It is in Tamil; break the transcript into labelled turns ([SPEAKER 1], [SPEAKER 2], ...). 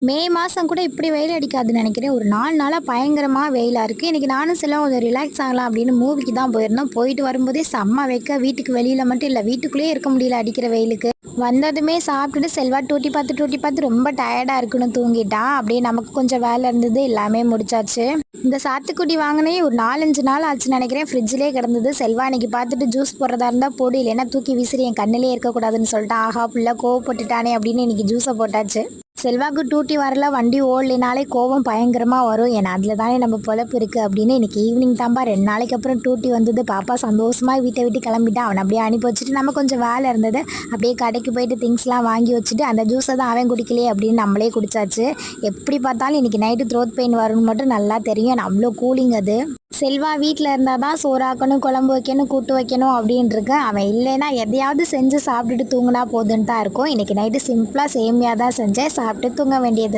[SPEAKER 1] மே மாசம் கூட இப்படி வெயில் அடிக்காதுன்னு நினைக்கிறேன். ஒரு 4 நாளா பயங்கரமா வெயிலா இருக்கு. இன்னைக்கு நானும் சில கொஞ்சம் ரிலாக்ஸ் ஆகலாம் அப்படின்னு மூவிக்கு தான் போயிருந்தோம். போயிட்டு வரும்போதே செம்ம வெக்க. வீட்டுக்கு வெளியில மட்டும் இல்ல, வீட்டுக்குள்ளேயே இருக்க முடியல அடிக்கிற வெயிலுக்கு. வந்ததுமே சாப்பிட்டுட்டு செல்வா டூட்டி பார்த்து ரொம்ப டயர்டா இருக்குன்னு தூங்கிட்டான். அப்படியே நமக்கு கொஞ்சம் வேலை இருந்தது, எல்லாமே முடிச்சாச்சு. இந்த சாத்துக்குடி வாங்கினே ஒரு 4, 5 நாள் ஆச்சுன்னு நினைக்கிறேன். ஃப்ரிட்ஜ்லேயே கிடந்தது. செல்வா இன்னைக்கு பார்த்துட்டு ஜூஸ் போடுறதா இருந்தா போடு, இல்லைன்னா தூக்கி விசிறி, என் கண்ணிலே இருக்கக்கூடாதுன்னு சொல்லிட்டான். ஆஹா புள்ள கோவப்பட்டுட்டானே அப்படின்னு இன்னைக்கு ஜூஸை போட்டாச்சு. செல்வாக்கு டூட்டி வரல, வண்டி ஓடலைனாலே கோவம் பயங்கரமா வரும். ஏன்னா அதில் தானே நம்ம பொழப்பு இருக்கு அப்படின்னு இன்னைக்கு ஈவினிங் தான்பா 2 நாளைக்கு அப்புறம் டூட்டி வந்தது. பாப்பா சந்தோஷமா வீட்டை விட்டு கிளம்பிட்டான். அவனை அப்படியே அனுப்பி வச்சுட்டு நம்ம கொஞ்சம் வேலை இருந்தது. அப்படியே கடைக்கு போயிட்டு திங்ஸ்லாம் வாங்கி வச்சுட்டு அந்த ஜூஸை தான் அவன் குடிக்கலையே அப்படின்னு நம்மளே குடிச்சாச்சு. எப்படி பார்த்தாலும் இன்னைக்கு நைட்டு த்ரோட் பெயின் வரும்னு மட்டும் நல்லா தெரியும். ஏன்னா அவ்வளோ கூலிங் அது. செல்வா வீட்டில் இருந்தால் தான் சோறாக்கணும், குழம்பு வைக்கணும், கூட்டு வைக்கணும் அப்படின்னு இருக்கேன். அவன் இல்லைன்னா எதையாவது செஞ்சு சாப்பிட்டுட்டு தூங்கினா போதுன்னு தான் இருக்கும். இன்னைக்கு நைட்டு சிம்பிளாக சேமியா தான் செஞ்சேன். சாப்பிட்டு தூங்க வேண்டியது.